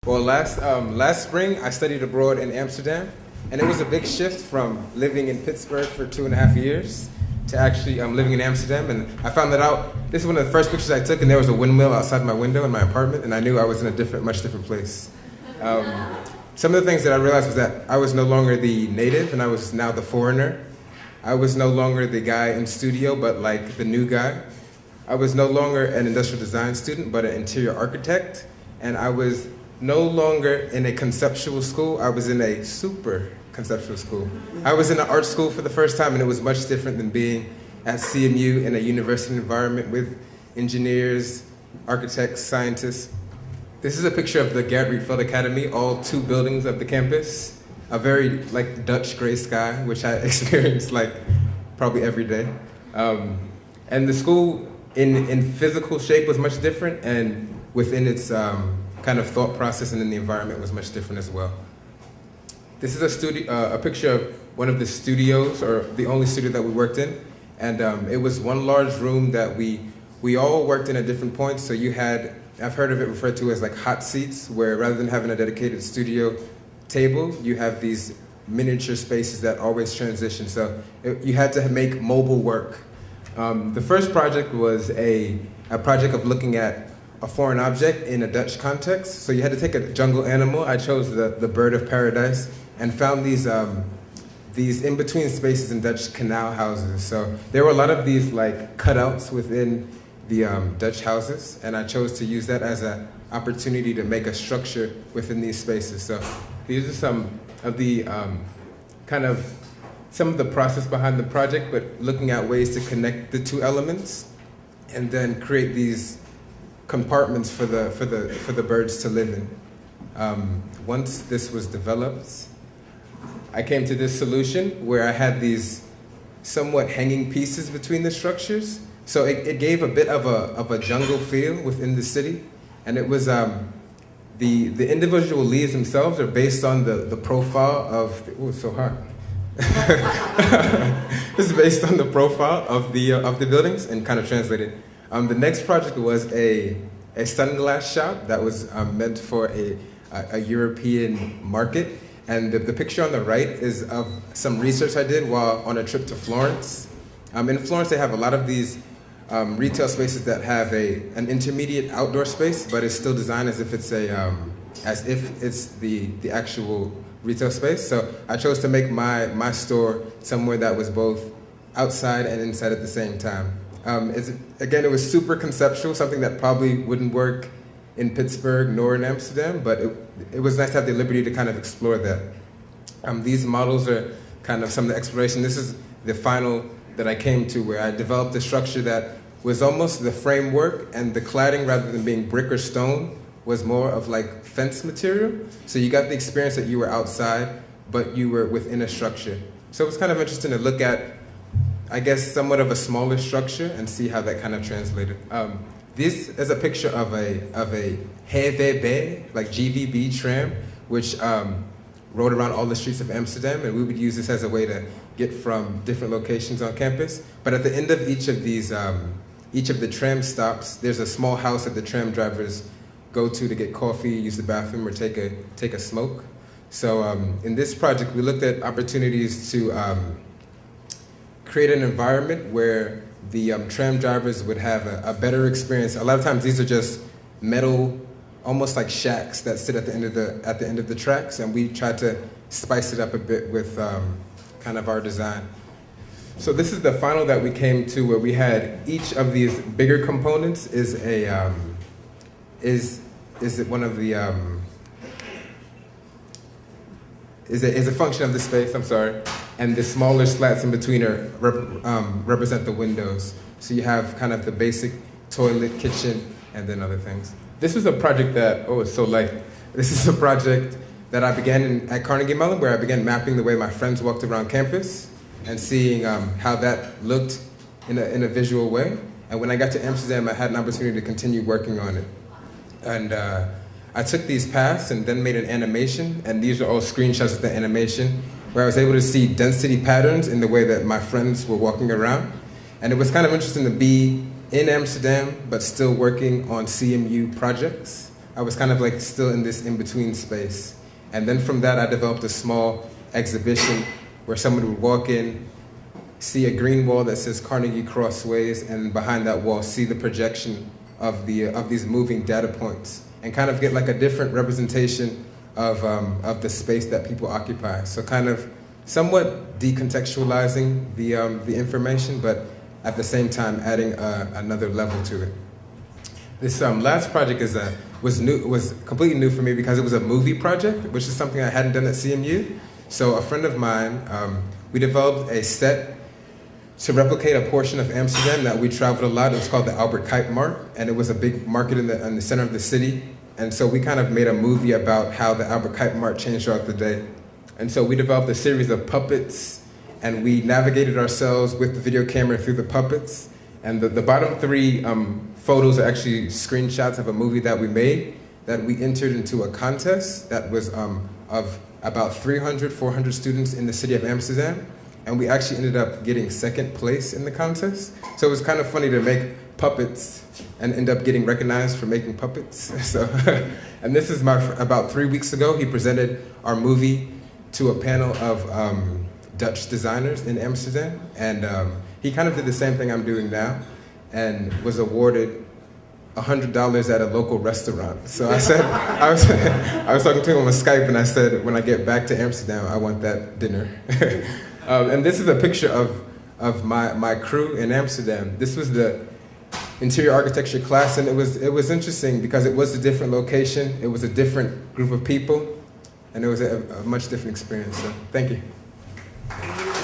Well, last spring I studied abroad in Amsterdam, and it was a big shift from living in Pittsburgh for 2.5 years to actually living in Amsterdam. And I found that out. This is one of the first pictures I took, and there was a windmill outside my window in my apartment, and I knew I was in a much different place. Um, some of the things that I realized was that I was no longer the native, and I was now the foreigner. I was no longer the guy in studio, but like the new guy. I was no longer an industrial design student, but an interior architect, and I was no longer in a conceptual school. I was in a super conceptual school. I was in an art school for the first time, and it was much different than being at CMU in a university environment with engineers, architects, scientists. This is a picture of the Gerrit Rietveld Academy, all two buildings of the campus. A very like Dutch gray sky, which I experience like probably every day. And the school in physical shape was much different, and within its kind of thought process and in the environment was much different as well. This is a picture of one of the studios, or the only studio that we worked in, and it was one large room that we all worked in at different points. So you had, I've heard of it referred to as like hot seats, where rather than having a dedicated studio table, you have these miniature spaces that always transition. So you had to make mobile work. The first project was a project of looking at a foreign object in a Dutch context. So you had to take a jungle animal. I chose the bird of paradise and found these in-between spaces in Dutch canal houses. So there were a lot of these like cutouts within the Dutch houses, and I chose to use that as an opportunity to make a structure within these spaces. So these are some of the some of the process behind the project, but looking at ways to connect the two elements and then create these compartments for the birds to live in. Once this was developed, I came to this solution where I had these somewhat hanging pieces between the structures. So it gave a bit of a jungle feel within the city, and it was the individual leaves themselves are based on the profile of it's so hard. This is based on the profile of the buildings and kind of translated. The next project was a sunglass shop that was meant for a European market. And the picture on the right is of some research I did while on a trip to Florence. In Florence, they have a lot of these retail spaces that have an intermediate outdoor space, but it's still designed as if it's the actual retail space. So I chose to make my store somewhere that was both outside and inside at the same time. It was super conceptual, something that probably wouldn't work in Pittsburgh nor in Amsterdam, but it was nice to have the liberty to kind of explore that. These models are kind of some of the exploration. This is the final that I came to, where I developed a structure that was almost the framework, and the cladding, rather than being brick or stone, was more of like fence material. So you got the experience that you were outside, but you were within a structure. So it was kind of interesting to look at, I guess, somewhat of a smaller structure and see how that kind of translated. This is a picture of a HVB, like GVB tram, which rode around all the streets of Amsterdam, and we would use this as a way to get from different locations on campus. But at the end of each of the tram stops, there's a small house that the tram drivers go to get coffee, use the bathroom, or take a smoke. So in this project, we looked at opportunities to create an environment where the tram drivers would have a better experience. A lot of times these are just metal, almost like shacks that sit at the end of the tracks, and we tried to spice it up a bit with kind of our design. So this is the final that we came to, where we had each of these bigger components is a function of the space. I'm sorry. And the smaller slats in between represent the windows. So you have kind of the basic toilet, kitchen, and then other things. This was a project that, it's so light. This is a project that I began at Carnegie Mellon, where I began mapping the way my friends walked around campus and seeing how that looked in a visual way. And when I got to Amsterdam, I had an opportunity to continue working on it. And I took these paths and then made an animation, and these are all screenshots of the animation, where I was able to see density patterns in the way that my friends were walking around. And it was kind of interesting to be in Amsterdam, but still working on CMU projects. I was kind of like still in this in-between space. And then from that, I developed a small exhibition where someone would walk in, see a green wall that says Carnegie Crossways, and behind that wall, see the projection of these moving data points, and kind of get like a different representation of the space that people occupy. So kind of somewhat decontextualizing the information, but at the same time adding another level to it. This last project was completely new for me because it was a movie project, which is something I hadn't done at CMU. So a friend of mine, we developed a set to replicate a portion of Amsterdam that we traveled a lot. It was called the Albert Kuip Markt, and it was a big market in the center of the city. And so we kind of made a movie about how the Albert Kuip Markt changed throughout the day. And so we developed a series of puppets, and we navigated ourselves with the video camera through the puppets. And the bottom three photos are actually screenshots of a movie that we made that we entered into a contest that was of about 300, 400 students in the city of Amsterdam. And we actually ended up getting second place in the contest. So it was kind of funny to make puppets and end up getting recognized for making puppets. So, and this is about 3 weeks ago, he presented our movie to a panel of Dutch designers in Amsterdam. And he kind of did the same thing I'm doing now and was awarded $100 at a local restaurant. So I said, I was talking to him on Skype, and I said, when I get back to Amsterdam, I want that dinner. And this is a picture of my crew in Amsterdam. This was the interior architecture class, and it was interesting because it was a different location, it was a different group of people, and it was a much different experience. So thank you.